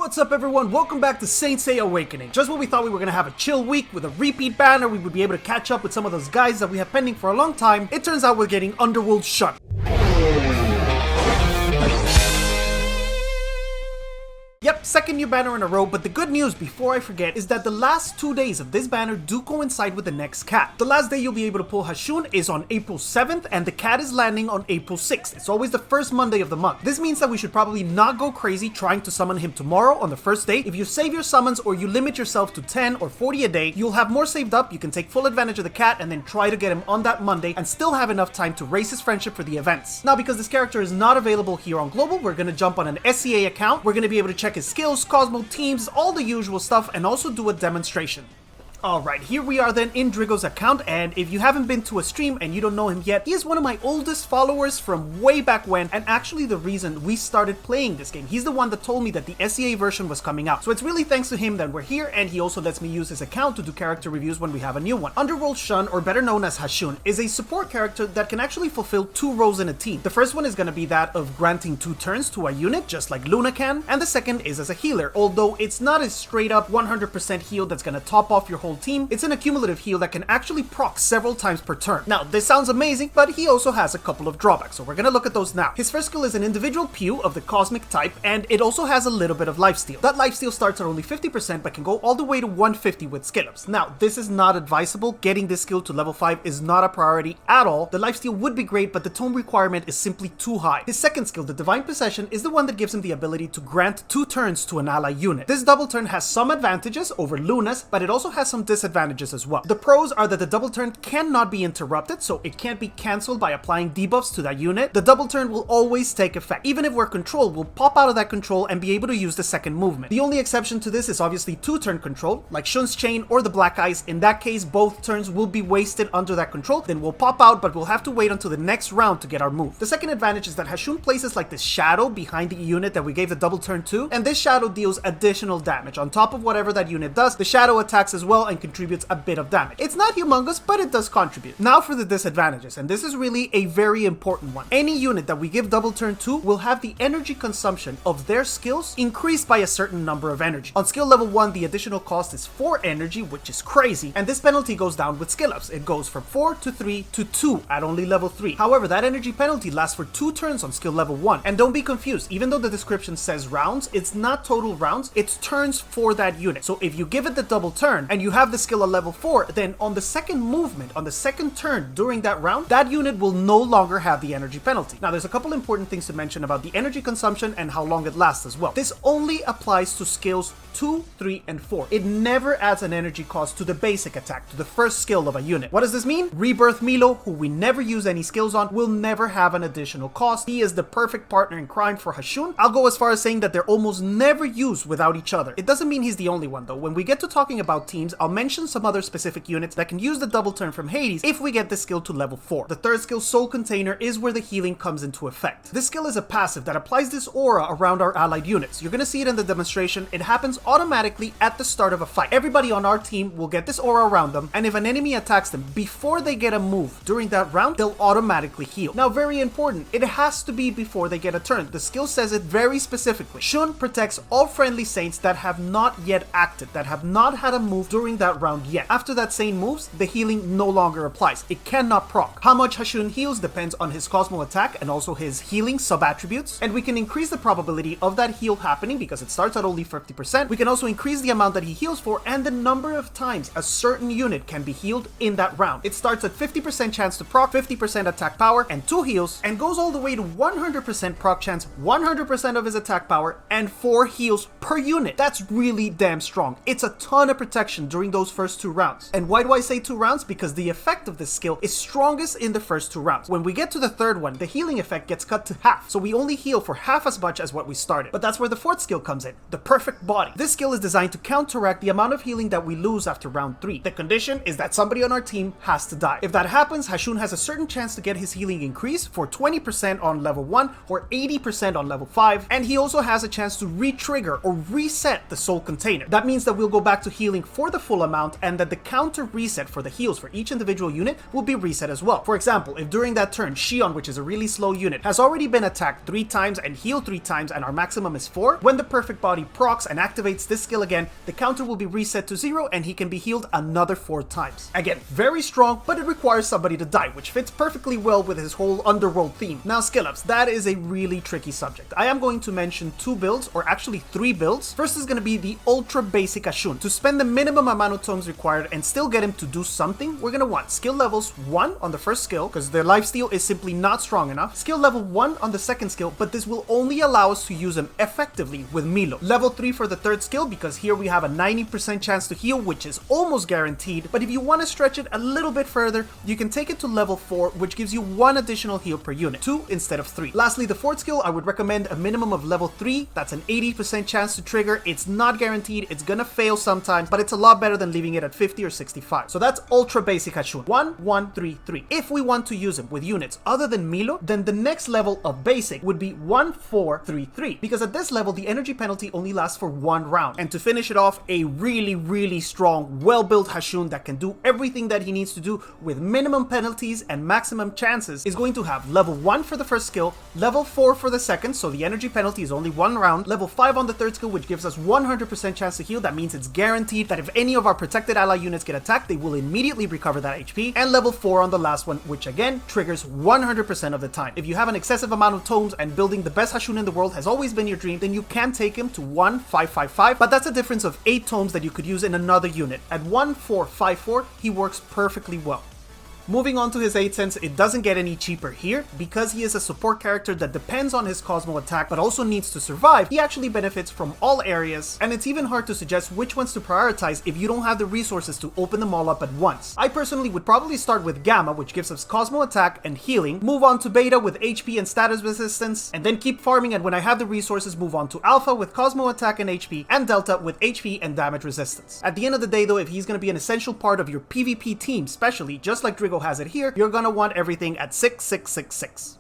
What's up everyone, welcome back to Saint Seiya Awakening. Just when we thought we were gonna have a chill week with a repeat banner, we would be able to catch up with some of those guys that we have pending for a long time, it turns out we're getting Underworld SHUN. Yep, second new banner in a row, but the good news, before I forget, is that the last 2 days of this banner do coincide with the next cat. The last day you'll be able to pull SHUN is on April 7th, and the cat is landing on April 6th. It's always the first Monday of the month. This means that we should probably not go crazy trying to summon him tomorrow on the first day. If you save your summons or you limit yourself to 10 or 40 a day, you'll have more saved up, you can take full advantage of the cat and then try to get him on that Monday and still have enough time to raise his friendship for the events. Now, because this character is not available here on Global, we're gonna jump on an SEA account. We're gonna be able to check his skills, Cosmo teams, all the usual stuff, and also do a demonstration. Alright, here we are then in Drigo's account, and if you haven't been to a stream and you don't know him yet, he is one of my oldest followers from way back when, and actually the reason we started playing this game. He's the one that told me that the SEA version was coming out, so it's really thanks to him that we're here, and he also lets me use his account to do character reviews when we have a new one. Underworld SHUN, or better known as SHUN, is a support character that can actually fulfill two roles in a team. The first one is going to be that of granting 2 turns to a unit, just like Luna can, and the second is as a healer, although it's not a straight up 100% heal that's going to top off your whole team. It's an accumulative heal that can actually proc several times per turn. Now, this sounds amazing, but he also has a couple of drawbacks, so we're gonna look at those now. His first skill is an individual Pew of the Cosmic type, and it also has a little bit of lifesteal. That lifesteal starts at only 50%, but can go all the way to 150 with skill ups. Now, this is not advisable. Getting this skill to level 5 is not a priority at all. The lifesteal would be great, but the tome requirement is simply too high. His second skill, the Divine Possession, is the one that gives him the ability to grant 2 turns to an ally unit. This double turn has some advantages over Luna's, but it also has some disadvantages as well. The pros are that the double turn cannot be interrupted, so it can't be cancelled by applying debuffs to that unit. The double turn will always take effect. Even if we're controlled, we'll pop out of that control and be able to use the second movement. The only exception to this is obviously 2-turn control, like Shun's Chain or the Black Eyes. In that case, both turns will be wasted under that control, then we'll pop out, but we'll have to wait until the next round to get our move. The second advantage is that SHUN places like this shadow behind the unit that we gave the double turn to, and this shadow deals additional damage. On top of whatever that unit does, the shadow attacks as well and contributes a bit of damage. It's not humongous, but it does contribute. Now for the disadvantages, and this is really a very important one. Any unit that we give double turn to will have the energy consumption of their skills increased by a certain number of energy. On skill level 1, the additional cost is 4 energy, which is crazy, and this penalty goes down with skill ups. It goes from 4 to 3 to 2 at only level 3. However, that energy penalty lasts for 2 turns on skill level 1. And don't be confused, even though the description says rounds, it's not total rounds, it's turns for that unit. So if you give it the double turn and you have the skill at level 4, then on the second movement, on the second turn during that round, that unit will no longer have the energy penalty. Now, there's a couple important things to mention about the energy consumption and how long it lasts as well. This only applies to skills 2, 3, and 4. It never adds an energy cost to the basic attack, to the first skill of a unit. What does this mean? Rebirth Milo, who we never use any skills on, will never have an additional cost. He is the perfect partner in crime for SHUN. I'll go as far as saying that they're almost never used without each other. It doesn't mean he's the only one though. When we get to talking about teams, I'll mention some other specific units that can use the double turn from Hades if we get this skill to level 4. The third skill, Soul Container, is where the healing comes into effect. This skill is a passive that applies this aura around our allied units. You're gonna see it in the demonstration. It happens automatically at the start of a fight. Everybody on our team will get this aura around them, and if an enemy attacks them before they get a move during that round, they'll automatically heal. Now, very important, it has to be before they get a turn. The skill says it very specifically. SHUN protects all friendly saints that have not yet acted, that have not had a move during that round yet. After that saint moves, the healing no longer applies. It cannot proc. How much SHUN heals depends on his Cosmo attack and also his healing sub-attributes, and we can increase the probability of that heal happening because it starts at only 50%. We can also increase the amount that he heals for and the number of times a certain unit can be healed in that round. It starts at 50% chance to proc, 50% attack power, and 2 heals, and goes all the way to 100% proc chance, 100% of his attack power, and 4 heals per unit. That's really damn strong. It's a ton of protection during those first 2 rounds. And why do I say 2 rounds? Because the effect of this skill is strongest in the first 2 rounds. When we get to the third one, the healing effect gets cut to half, so we only heal for half as much as what we started. But that's where the fourth skill comes in, the Perfect Body. This skill is designed to counteract the amount of healing that we lose after round 3. The condition is that somebody on our team has to die. If that happens, SHUN has a certain chance to get his healing increased for 20% on level 1 or 80% on level 5, and he also has a chance to re-trigger or reset the soul container. That means that we'll go back to healing for the full amount, and that the counter reset for the heals for each individual unit will be reset as well. For example, if during that turn Seiya, which is a really slow unit, has already been attacked 3 times and healed 3 times and our maximum is 4, when the perfect body procs and activates this skill again, the counter will be reset to 0 and he can be healed another 4 times. Again, very strong, but it requires somebody to die, which fits perfectly well with his whole Underworld theme. Now skill ups, that is a really tricky subject. I am going to mention 2 builds, or actually 3 builds. First is going to be the ultra basic SHUN. To spend the minimum amount of tomes required and still get him to do something, we're going to want skill levels 1 on the first skill, because their lifesteal is simply not strong enough. Skill level 1 on the second skill, but this will only allow us to use him effectively with Milo. Level 3 for the third skill, because here we have a 90% chance to heal, which is almost guaranteed, but if you want to stretch it a little bit further, you can take it to level 4, which gives you 1 additional heal per unit, 2 instead of 3. Lastly, the fourth skill, I would recommend a minimum of level 3. That's an 80% chance to trigger. It's not guaranteed, it's gonna fail sometimes, but it's a lot better than leaving it at 50 or 65. So that's ultra basic SHUN. 1, 1, 3, 3. If we want to use him with units other than Milo, then the next level of basic would be 1, 4, 3, 3, because at this level the energy penalty only lasts for 1 round. And to finish it off, a really strong, well-built SHUN that can do everything that he needs to do with minimum penalties and maximum chances is going to have level 1 for the first skill, level 4 for the second, so the energy penalty is only 1 round, level 5 on the third skill, which gives us 100% chance to heal. That means it's guaranteed that if any of our protected ally units get attacked, they will immediately recover that HP, and level 4 on the last one, which again triggers 100% of the time. If you have an excessive amount of tomes and building the best SHUN in the world has always been your dream, then you can take him to 1,555, but that's a difference of 8 tomes that you could use in another unit. At 1,454, he works perfectly well. Moving on to his 8 cents, it doesn't get any cheaper here. Because he is a support character that depends on his Cosmo attack but also needs to survive, he actually benefits from all areas, and it's even hard to suggest which ones to prioritize if you don't have the resources to open them all up at once. I personally would probably start with Gamma, which gives us Cosmo attack and healing, move on to Beta with HP and status resistance, and then keep farming, and when I have the resources, move on to Alpha with Cosmo attack and HP, and Delta with HP and damage resistance. At the end of the day though, if he's going to be an essential part of your PvP team, especially just like Drigo has it here, you're gonna want everything at 6666.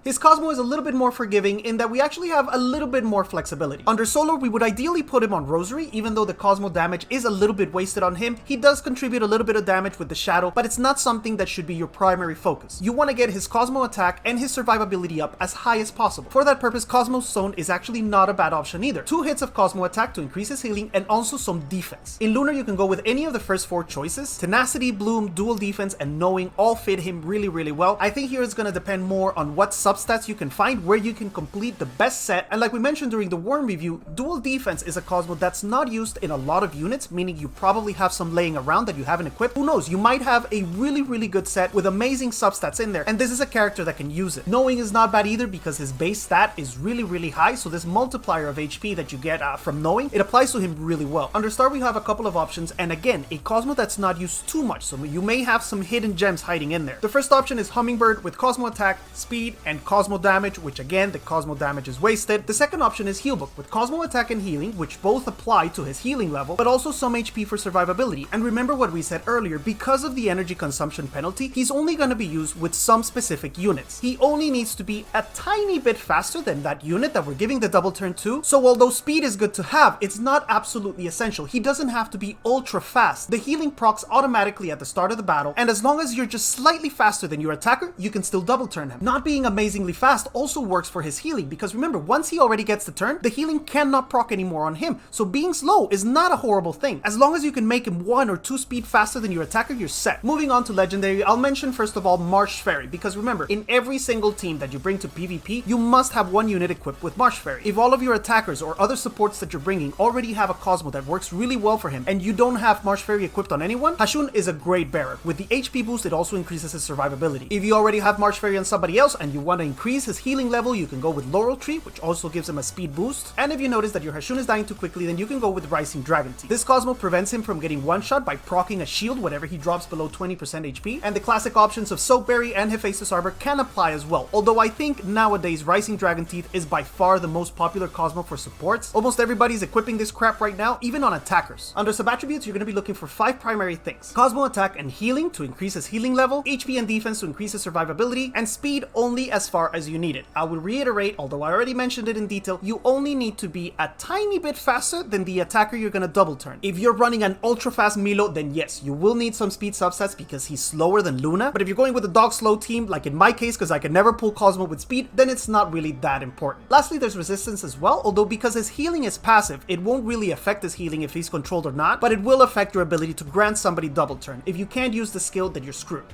His Cosmo is a little bit more forgiving in that we actually have a little bit more flexibility. Under Solar, we would ideally put him on Rosary, even though the Cosmo damage is a little bit wasted on him. He does contribute a little bit of damage with the Shadow, but it's not something that should be your primary focus. You want to get his Cosmo attack and his survivability up as high as possible. For that purpose, Cosmo's Zone is actually not a bad option either. 2 hits of Cosmo attack to increase his healing and also some defense. In Lunar, you can go with any of the first 4 choices. Tenacity, Bloom, Dual Defense, and Knowing all fit him really well. I think here it's going to depend more on what substats you can find where you can complete the best set, and like we mentioned during the Worm review, Dual Defense is a Cosmo that's not used in a lot of units, meaning you probably have some laying around that you haven't equipped. Who knows, you might have a really good set with amazing substats in there, and this is a character that can use it. Knowing is not bad either because his base stat is really high, so this multiplier of HP that you get from Knowing, it applies to him really well. Under Star we have a couple of options, and again, a Cosmo that's not used too much, so you may have some hidden gems hiding in there. The first option is Hummingbird with Cosmo attack, speed, and Cosmo damage, which again, the Cosmo damage is wasted. The second option is Healbook with Cosmo attack and healing, which both apply to his healing level, but also some HP for survivability. And remember what we said earlier, because of the energy consumption penalty, he's only going to be used with some specific units. He only needs to be a tiny bit faster than that unit that we're giving the double turn to, so although speed is good to have, it's not absolutely essential. He doesn't have to be ultra fast. The healing procs automatically at the start of the battle, and as long as you're just slightly faster than your attacker, you can still double turn him. Not being amazingly fast also works for his healing, because remember, once he already gets the turn, the healing cannot proc anymore on him, so being slow is not a horrible thing. As long as you can make him 1 or 2 speed faster than your attacker, you're set. Moving on to Legendary, I'll mention first of all Marsh Fairy, because remember, in every single team that you bring to PvP, you must have 1 unit equipped with Marsh Fairy. If all of your attackers or other supports that you're bringing already have a Cosmo that works really well for him, and you don't have Marsh Fairy equipped on anyone, SHUN is a great bearer. With the HP boost, it also increases his survivability. If you already have Marsh Fairy on somebody else and you want to increase his healing level, you can go with Laurel Tree, which also gives him a speed boost. And if you notice that your Hashun is dying too quickly, then you can go with Rising Dragon Teeth. This Cosmo prevents him from getting one-shot by proccing a shield whenever he drops below 20% HP, and the classic options of Soapberry and Hephaestus Arbor can apply as well, although I think nowadays Rising Dragon Teeth is by far the most popular Cosmo for supports. Almost everybody's equipping this crap right now, even on attackers. Under sub-attributes, you're going to be looking for 5 primary things: Cosmo attack and healing to increase his healing level, HP and defense to increase his survivability, and speed only as far as you need it. I will reiterate, although I already mentioned it in detail, you only need to be a tiny bit faster than the attacker you're going to double turn. If you're running an ultra fast Milo, then yes, you will need some speed subsets because he's slower than Luna, but if you're going with a dog slow team, like in my case, because I can never pull Cosmo with speed, then it's not really that important. Lastly, there's resistance as well, although because his healing is passive, it won't really affect his healing if he's controlled or not, but it will affect your ability to grant somebody double turn. If you can't use the skill, then you're screwed.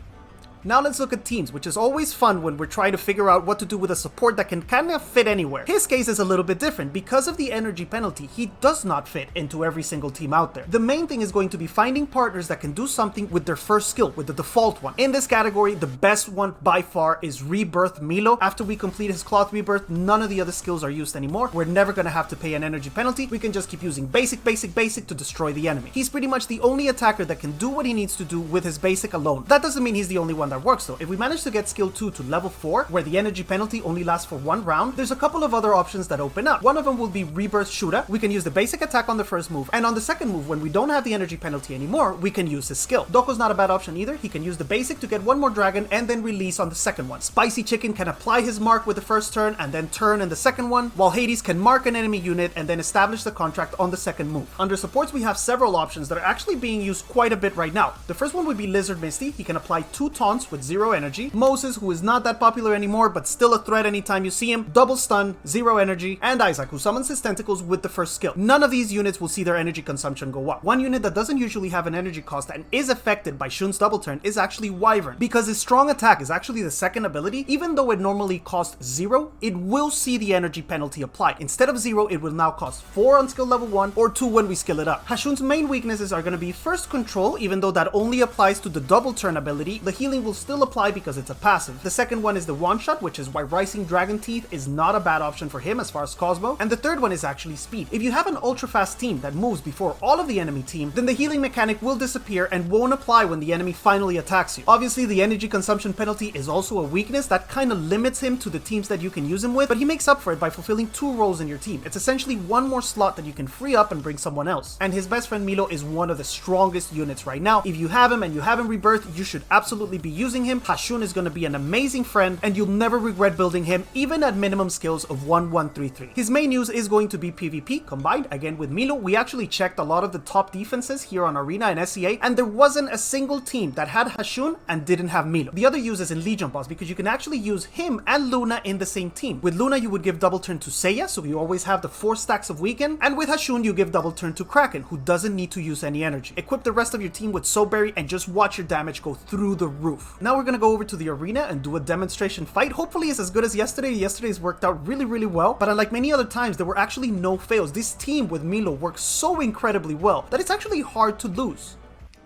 Now let's look at teams, which is always fun when we're trying to figure out what to do with a support that can kind of fit anywhere. His case is a little bit different. Because of the energy penalty, he does not fit into every single team out there. The main thing is going to be finding partners that can do something with their first skill, with the default one. In this category, the best one by far is Rebirth Milo. After we complete his Cloth Rebirth, none of the other skills are used anymore. We're never going to have to pay an energy penalty. We can just keep using basic to destroy the enemy. He's pretty much the only attacker that can do what he needs to do with his basic alone. That doesn't mean he's the only one that works though. If we manage to get skill 2 to level 4, where the energy penalty only lasts for 1 round, there's a couple of other options that open up. One of them will be Rebirth Shura. We can use the basic attack on the first move, and on the second move, when we don't have the energy penalty anymore, we can use his skill. Doko's not a bad option either. He can use the basic to get 1 more dragon and then release on the second one. Spicy Chicken can apply his mark with the first turn and then turn in the second one, while Hades can mark an enemy unit and then establish the contract on the second move. Under supports, we have several options that are actually being used quite a bit right now. The first one would be Lizard Misty. He can apply 2 taunts with 0 energy. Moses, who is not that popular anymore but still a threat anytime you see him, double stun, 0 energy, and Isaac, who summons his tentacles with the first skill. None of these units will see their energy consumption go up. One unit that doesn't usually have an energy cost and is affected by Shun's double turn is actually Wyvern. Because his strong attack is actually the second ability, even though it normally costs 0, it will see the energy penalty applied. Instead of 0, it will now cost 4 on skill level 1 or 2 when we skill it up. Hashun's main weaknesses are going to be first control, even though that only applies to the double turn ability. The healing will still apply because it's a passive. The second one is the one shot, which is why Rising Dragon Teeth is not a bad option for him as far as Cosmo. And the third one is actually speed. If you have an ultra fast team that moves before all of the enemy team, then the healing mechanic will disappear and won't apply when the enemy finally attacks you. Obviously, the energy consumption penalty is also a weakness that kind of limits him to the teams that you can use him with, but he makes up for it by fulfilling 2 roles in your team. It's essentially 1 more slot that you can free up and bring someone else. And his best friend Milo is one of the strongest units right now. If you have him and you have him rebirthed, you should absolutely be using him. Hashun is going to be an amazing friend, and you'll never regret building him, even at minimum skills of 1-1-3-3. His main use is going to be PvP, combined again with Milo. We actually checked a lot of the top defenses here on Arena and SEA, and there wasn't a single team that had Hashun and didn't have Milo. The other use is in Legion Boss, because you can actually use him and Luna in the same team. With Luna, you would give double turn to Seiya, so you always have the 4 stacks of weaken, and with Hashun, you give double turn to Kraken, who doesn't need to use any energy. Equip the rest of your team with Soapberry and just watch your damage go through the roof. Now we're gonna go over to the arena and do a demonstration fight. Hopefully it's as good as yesterday. Yesterday's worked out really well, but unlike many other times, there were actually no fails. This team with Milo works so incredibly well that it's actually hard to lose.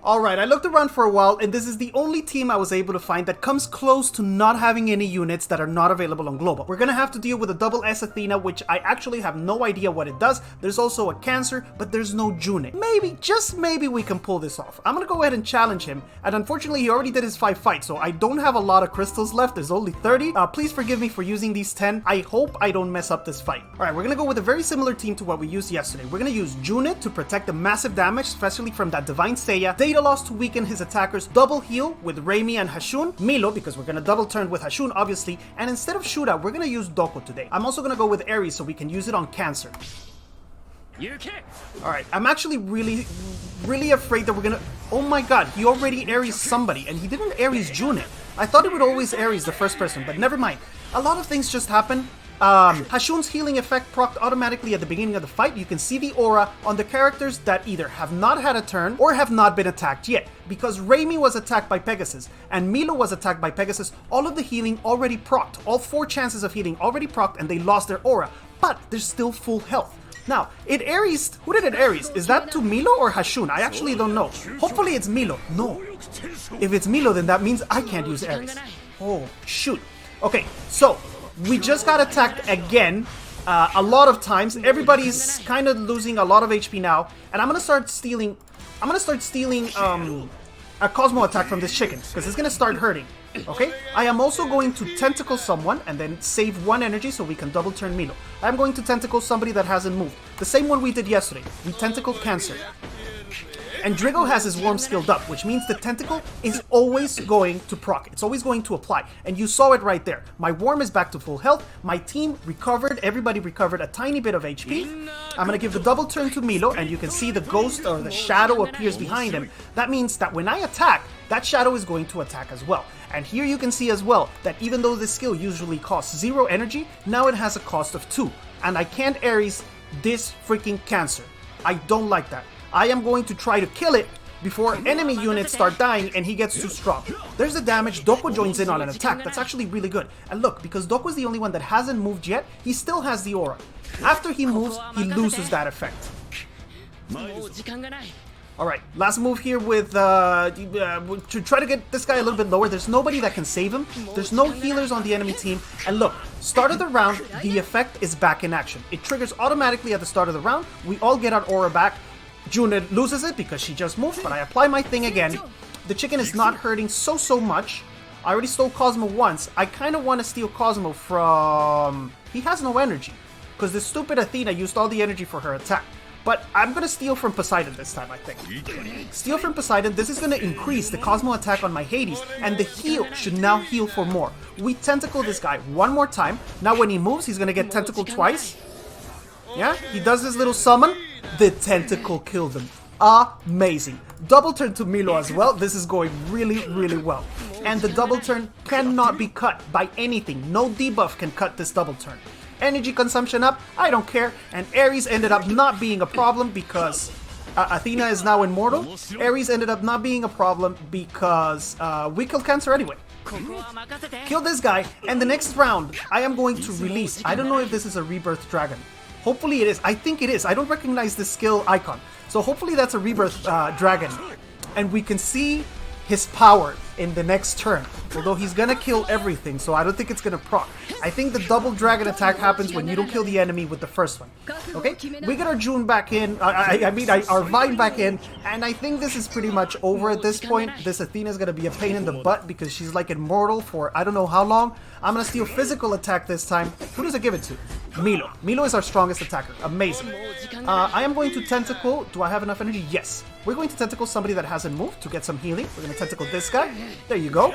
Alright, I looked around for a while, and this is the only team I was able to find that comes close to not having any units that are not available on Global. We're gonna have to deal with a double S Athena, which I actually have no idea what it does. There's also a Cancer, but there's no June. Maybe, just maybe we can pull this off. I'm gonna go ahead and challenge him, and unfortunately he already did his 5 fights, so I don't have a lot of crystals left. There's only 30. Please forgive me for using these 10. I hope I don't mess up this fight. Alright, we're gonna go with a very similar team to what we used yesterday. We're gonna use Junit to protect the massive damage, especially from that Divine Seiya. Data Loss to weaken his attackers, double heal with Raimi and Hashun, Milo, because we're gonna double turn with Hashun obviously, and instead of Shura, we're gonna use Doko today. I'm also gonna go with Ares so we can use it on Cancer. Alright, I'm actually really afraid that we're gonna... Oh my god, he already Ares somebody, and he didn't Ares Junit. I thought it would always Ares the first person, but never mind. A lot of things just happen. Hashun's healing effect procced automatically at the beginning of the fight. You can see the aura on the characters that either have not had a turn or have not been attacked yet. Because Raimi was attacked by Pegasus and Milo was attacked by Pegasus, all of the healing already procced. All 4 chances of healing already procced and they lost their aura, but they're still full health. Now, it Ares... Who did it Ares? Is that to Milo or Hashun? I actually don't know. Hopefully it's Milo. No. If it's Milo, then that means I can't use Ares. Oh, shoot. Okay, so We just got attacked again. A lot of times. Everybody's kind of losing a lot of HP now, and I'm gonna start stealing a Cosmo attack from this chicken because it's gonna start hurting. Okay, I am also going to tentacle someone and then save 1 energy so we can double turn Milo. I'm going to tentacle somebody that hasn't moved, the same one we did yesterday. We tentacled Cancer. And Drigo has his worm skilled up, which means the tentacle is always going to proc. It's always going to apply. And you saw it right there. My worm is back to full health. My team recovered. Everybody recovered a tiny bit of HP. I'm going to give the double turn to Milo, and you can see the ghost or the shadow appears behind him. That means that when I attack, that shadow is going to attack as well. And here you can see as well that even though this skill usually costs 0 energy, now it has a cost of 2. And I can't Aries this freaking Cancer. I don't like that. I am going to try to kill it before enemy units start dying and he gets too strong. There's the damage. Doko joins in on an attack. That's actually really good. And look, because Doko is the only one that hasn't moved yet, he still has the aura. After he moves, he loses that effect. Alright, last move here with to try to get this guy a little bit lower. There's nobody that can save him. There's no healers on the enemy team. And look, start of the round, the effect is back in action. It triggers automatically at the start of the round. We all get our aura back. June loses it because she just moved, but I apply my thing again. The chicken is not hurting so much. I already stole Cosmo once. I kind of want to steal Cosmo from... He has no energy because this stupid Athena used all the energy for her attack. But I'm going to steal from Poseidon this time, I think. Steal from Poseidon. This is going to increase the Cosmo attack on my Hades, and the heal should now heal for more. We tentacle this guy one more time. Now when he moves, he's going to get tentacled twice. Yeah, he does his little summon. The tentacle killed him. Amazing. Double turn to Milo as well. This is going really well. And the double turn cannot be cut by anything. No debuff can cut this double turn. Energy consumption up, I don't care. And Ares ended up not being a problem because Athena is now immortal. Ares ended up not being a problem because we killed Cancer anyway. Kill this guy, and the next round I am going to release. I don't know if this is a Rebirth Dragon. Hopefully it is. I think it is. I don't recognize the skill icon. So hopefully that's a Rebirth Dragon. And we can see his power in the next turn. Although he's gonna kill everything, so I don't think it's gonna proc. I think the double dragon attack happens when you don't kill the enemy with the first one. Okay? We get our June back in. Our Vine back in. And I think this is pretty much over at this point. This Athena is gonna be a pain in the butt because she's like immortal for I don't know how long. I'm gonna steal physical attack this time. Who does it give it to? Milo. Milo is our strongest attacker. Amazing. I am going to tentacle. Do I have enough energy? Yes. We're going to tentacle somebody that hasn't moved to get some healing. We're going to tentacle this guy. There you go.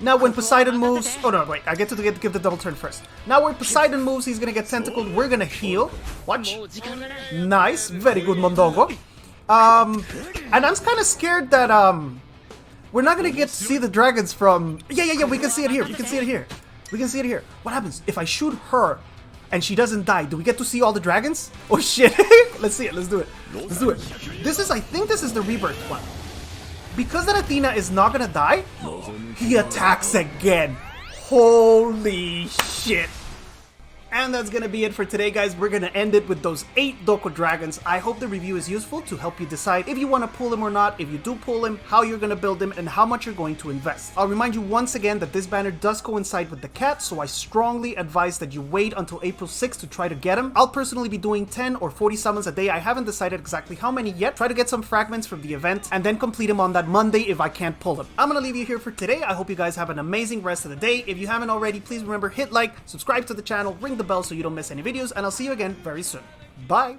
Now when Poseidon moves... Oh no, wait. I get to give the double turn first. Now when Poseidon moves, he's going to get tentacled. We're going to heal. Watch. Nice. Very good, Mondongo. And I'm kind of scared that... we're not going to get to see the dragons from... Yeah. We can see it here. We can see it here. We can see it here. What happens if I shoot her and she doesn't die? Do we get to see all the dragons? Oh shit. Let's see it. Let's do it. Let's do it. I think this is the Rebirth one. Because that Athena is not gonna die, he attacks again. Holy shit. And that's gonna be it for today, guys. We're gonna end it with those 8 Doko Dragons. I hope the review is useful to help you decide if you want to pull him or not, if you do pull him, how you're gonna build him, and how much you're going to invest. I'll remind you once again that this banner does coincide with the cat, so I strongly advise that you wait until April 6th to try to get him. I'll personally be doing 10 or 40 summons a day. I haven't decided exactly how many yet. Try to get some fragments from the event, and then complete him on that Monday if I can't pull him. I'm gonna leave you here for today. I hope you guys have an amazing rest of the day. If you haven't already, please remember, hit like, subscribe to the channel, ring the bell so you don't miss any videos, and I'll see you again very soon. Bye!